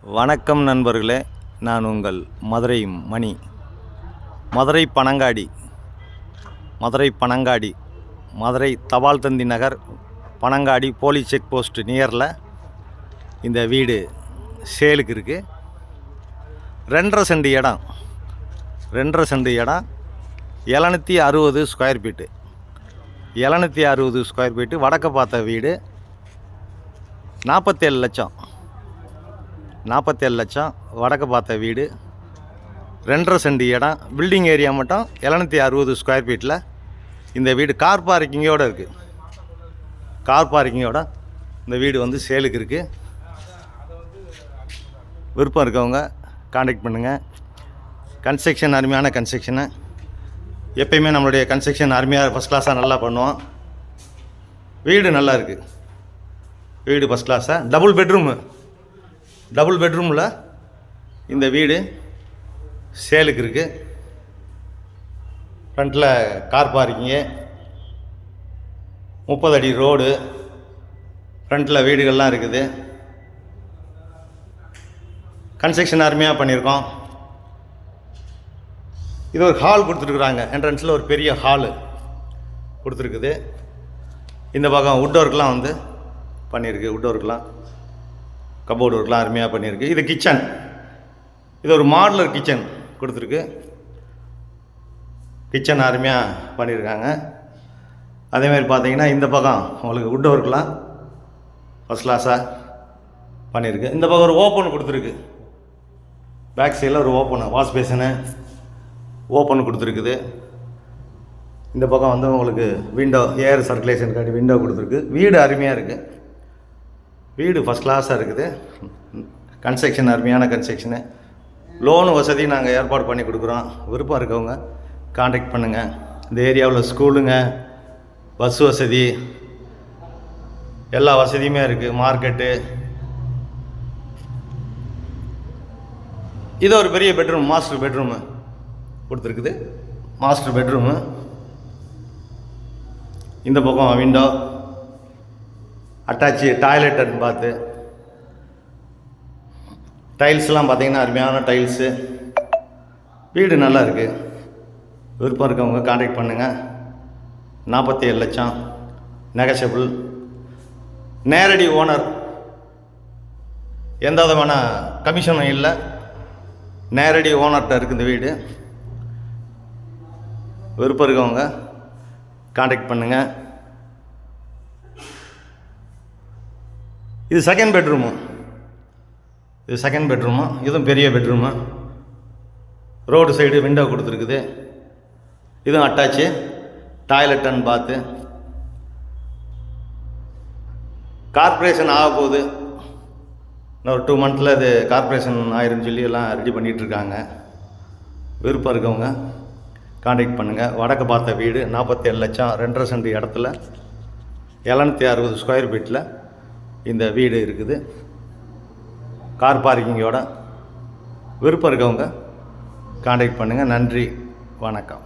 வணக்கம் நண்பர்களே, நான் உங்கள் மதுரை மணி. மதுரை பனங்காடி மதுரை தபால் தந்தி நகர் பனங்காடி போலீஸ் செக் போஸ்ட் நியரில் இந்த வீடு சேலுக்கு இருக்குது. 2.5 சென்ட் இடம் 760 ஸ்கொயர் ஃபீட்டு 760 ஸ்கொயர் ஃபீட்டு வடக்க பார்த்த வீடு. 47 லட்சம் வடக்கு பார்த்த வீடு. 2.5 சென்ட் இடம். பில்டிங் ஏரியா மட்டும் 760 ஸ்கொயர் ஃபீட்டில் இந்த வீடு கார் பார்க்கிங்கோடு இருக்குது. இந்த வீடு சேலுக்கு இருக்குது. விருப்பம் இருக்கவங்க காண்டாக்ட் பண்ணுங்கள். கன்ஸ்ட்ரக்ஷன் அருமையான கன்ஸ்ட்ரக்ஷனு. எப்பயுமே நம்மளுடைய கன்ஸ்ட்ரக்ஷன் அருமையாக ஃபஸ்ட் கிளாஸாக நல்லா பண்ணுவோம். வீடு நல்லா இருக்குது. வீடு ஃபஸ்ட் கிளாஸாக டபுள் பெட்ரூமில் இந்த வீடு சேலுக்கு இருக்குது. ஃப்ரண்ட்டில் கார் பார்க்கிங்கு, 30 அடி ரோடு, ஃப்ரண்ட்டில் வீடுகள்லாம் இருக்குது. கன்ஸ்ட்ரக்ஷன் அருமையாக பண்ணியிருக்கோம். இது ஒரு ஹால் கொடுத்துருக்குறாங்க. என்ட்ரன்ஸில் ஒரு பெரிய ஹாலு கொடுத்துருக்குது. இந்த பக்கம் வுட் ஒர்க்லாம் பண்ணியிருக்கு. வுட் ஒர்க்லாம், கபோர்டு ஒர்க்லாம் அருமையாக பண்ணியிருக்கு. இது கிச்சன். இது ஒரு மாடுலர் கிச்சன் கொடுத்துருக்கு. கிச்சன் அருமையாக பண்ணியிருக்காங்க. அதேமாதிரி பார்த்தீங்கன்னா இந்த பக்கம் உங்களுக்கு வுட் ஒர்க்லாம் ஃபஸ்ட் கிளாஸாக பண்ணியிருக்கு. இந்த பக்கம் ஒரு ஓப்பன் கொடுத்துருக்கு. பேக் சைடில் ஒரு வாஷ் பேஷனு ஓப்பன் கொடுத்துருக்குது. இந்த பக்கம் உங்களுக்கு விண்டோ, ஏர் சர்க்குலேஷனுக்காண்டி விண்டோ கொடுத்துருக்கு. வீடு அருமையாக இருக்குது. வீடு ஃபஸ்ட் கிளாஸாக இருக்குது. கன்ஸ்ட்ரக்ஷன் அருமையான கன்ஸ்ட்ரக்ஷனு. லோனு வசதி நாங்கள் ஏற்பாடு பண்ணி கொடுக்குறோம். விருப்பம் இருக்கவங்க காண்டாக்ட் பண்ணுங்கள். இந்த ஏரியாவில் ஸ்கூலுங்க, பஸ் வசதி, எல்லா வசதியுமே இருக்குது. மார்க்கெட்டு. இது ஒரு பெரிய பெட்ரூம், மாஸ்டர் பெட்ரூமு கொடுத்துருக்குது. Master bedroom. இந்த பக்கம் விண்டோ, அட்டாச்சு டாய்லெட் அண்ட் பாத்து. டைல்ஸ்லாம் பார்த்திங்கன்னா அருமையான டைல்ஸு. வீடு நல்லா இருக்குது. விருப்பம் இருக்கவங்க காண்டாக்ட் பண்ணுங்கள். 47 லட்சம் நெகஷபிள். நேரடி ஓனர், எந்த விதமான கமிஷனும் இல்லை. நேரடி ஓனர்கிட்ட இருக்குது இந்த வீடு. விருப்பம் இருக்கவங்க காண்டாக்ட் பண்ணுங்கள். இது செகண்ட் பெட்ரூமு. இதுவும் பெரிய பெட்ரூமு. ரோடு சைடு விண்டோ கொடுத்துருக்குது. இதுவும் attach toilet and bath. Corporation ஆக போகுது. இன்னும் ஒரு 2 மந்த்தில் இது கார்பரேஷன் ஆயிரம் சொல்லி எல்லாம் ரெடி பண்ணிகிட்ருக்காங்க. விருப்பம் இருக்கவங்க காண்டாக்ட் பண்ணுங்கள். வடக்கு பார்த்த வீடு 47 லட்சம் 2.5 சென்ட் இடத்துல 760 ஸ்கொயர் ஃபீட்டில் இந்த வீடு இருக்குது. கார் பார்க்கிங்கோட. விருப்பம் இருக்கவங்க காண்டாக்ட் பண்ணுங்கள். நன்றி, வணக்கம்.